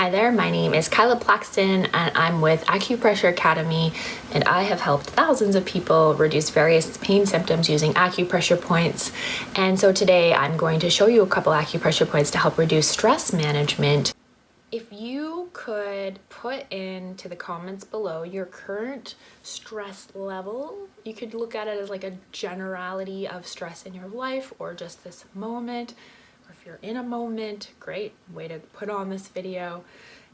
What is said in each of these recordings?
Hi there, my name is Kyla Plaxton and I'm with Acupressure Academy, and I have helped thousands of people reduce various pain symptoms using acupressure points. And so today I'm going to show you a couple acupressure points to help reduce stress management. If you could put into the comments below your current stress level, you could look at it as like a generality of stress in your life or just this moment. Or if you're in a moment, great way to put on this video.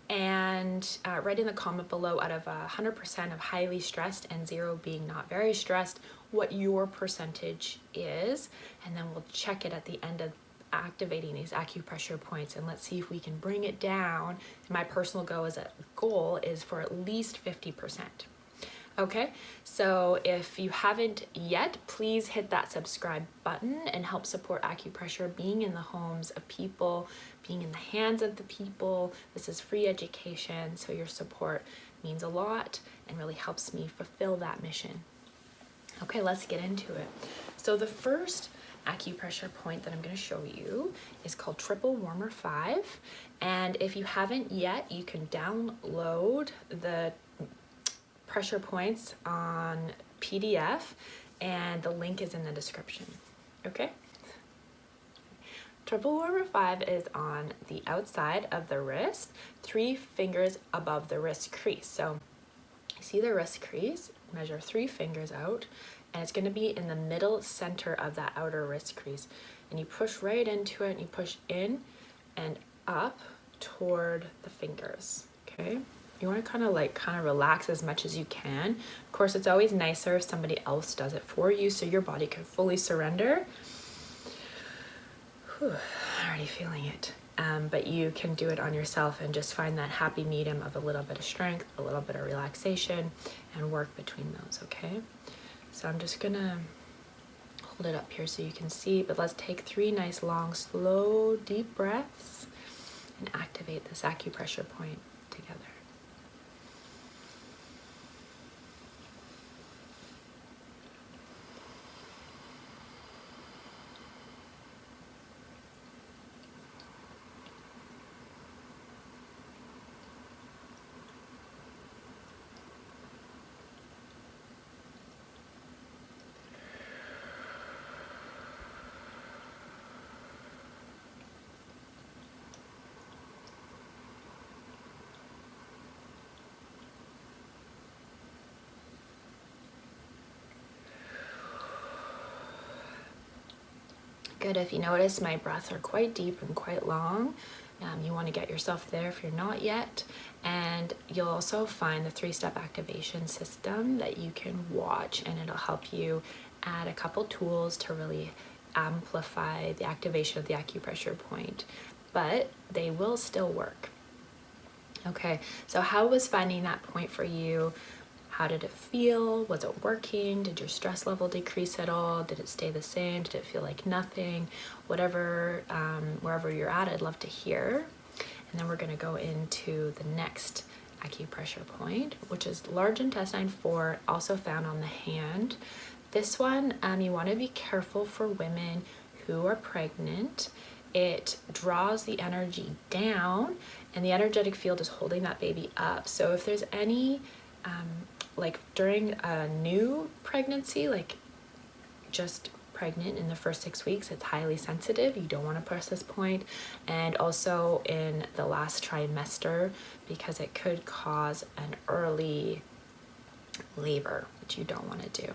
And write in the comment below, out of 100% of highly stressed and 0 being not very stressed, what your percentage is. And then we'll check it at the end of activating these acupressure points, and let's see if we can bring it down. My personal goal is for at least 50%. Okay, so if you haven't yet, please hit that subscribe button and help support acupressure being in the homes of people, being in the hands of the people. This is free education, so your support means a lot and really helps me fulfill that mission. Okay, let's get into it. So the first acupressure point that I'm going to show you is called Triple Warmer 5. And if you haven't yet, you can download the pressure points on PDF, and the link is in the description. Okay? Triple Warmer 5 is on the outside of the wrist, 3 fingers above the wrist crease. So you see the wrist crease, measure 3 fingers out, and it's going to be in the middle center of that outer wrist crease. And you push right into it, and you push in and up toward the fingers. Okay? You want to kind of relax as much as you can. Of course, it's always nicer if somebody else does it for you so your body can fully surrender. Whew, already feeling it. But you can do it on yourself and just find that happy medium of a little bit of strength, a little bit of relaxation, and work between those, okay? So I'm just gonna hold it up here so you can see, but let's take 3 nice, long, slow, deep breaths and activate this acupressure point together. Good. If you notice, my breaths are quite deep and quite long. You want to get yourself there if you're not yet. And you'll also find the 3-step activation system that you can watch, and it'll help you add a couple tools to really amplify the activation of the acupressure point. But they will still work. Okay, so how was finding that point for you? How did it feel? Was it working? Did your stress level decrease at all? Did it stay the same? Did it feel like nothing? Whatever, wherever you're at, I'd love to hear. And then we're going to go into the next acupressure point, which is large intestine 4, also found on the hand. This one, you want to be careful for women who are pregnant. It draws the energy down, and the energetic field is holding that baby up. So if there's any like during a new pregnancy, like just pregnant in the first 6 weeks, it's highly sensitive. You don't want to press this point. And also in the last trimester, because it could cause an early labor, which you don't want to do.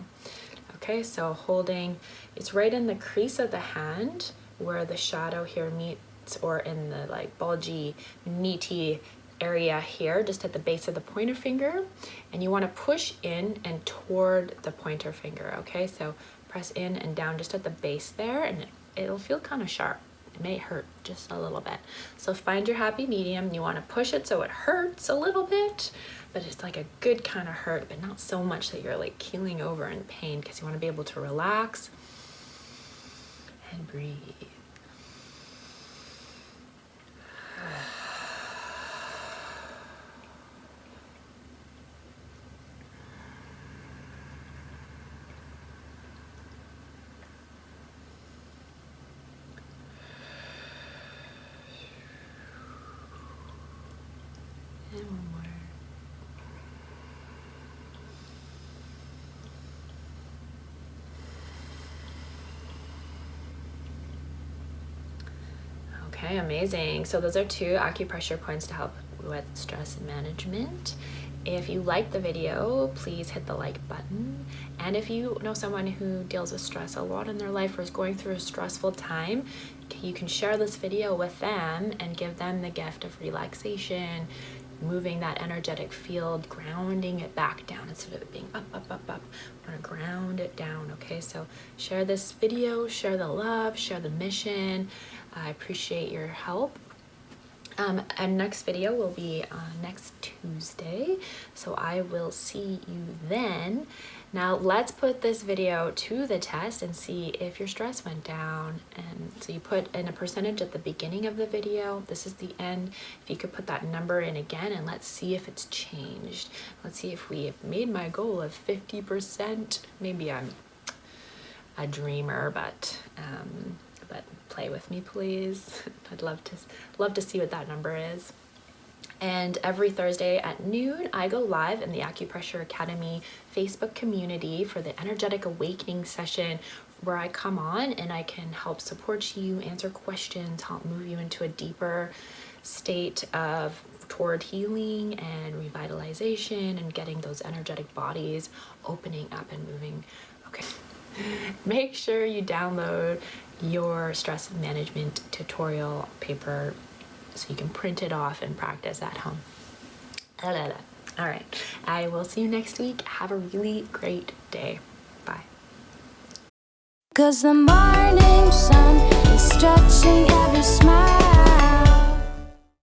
Okay, so holding, it's right in the crease of the hand where the shadow here meets, or in the like bulgy, meaty area here, just at the base of the pointer finger, and you want to push in and toward the pointer finger. Okay, so press in and down just at the base there, and it'll feel kind of sharp. It may hurt just a little bit. So find your happy medium. You want to push it so it hurts a little bit, but it's like a good kind of hurt, but not so much that you're like keeling over in pain, because you want to be able to relax and breathe. And one more. Okay, amazing. So those are 2 acupressure points to help with stress management. If you liked the video, please hit the like button. And if you know someone who deals with stress a lot in their life or is going through a stressful time, you can share this video with them and give them the gift of relaxation, moving that energetic field, grounding it back down instead of it being up, up, up, up. I want to ground it down, okay? So share this video, share the love, share the mission. I appreciate your help. And next video will be next Tuesday, so I will see you then. Now let's put this video to the test and see if your stress went down. And so you put in a percentage at the beginning of the video. This is the end. If you could put that number in again, and let's see if it's changed. Let's see if we have made my goal of 50%. Maybe I'm a dreamer, but play with me, please. I'd love to see what that number is. And every Thursday at noon, I go live in the Acupressure Academy Facebook community for the Energetic Awakening session, where I come on and I can help support you, answer questions, help move you into a deeper state of toward healing and revitalization and getting those energetic bodies opening up and moving. Okay. Make sure you download your stress management tutorial paper so you can print it off and practice at home. All right, I will see you next week. Have a really great day. Bye. 'Cause the morning sun is stretching every smile.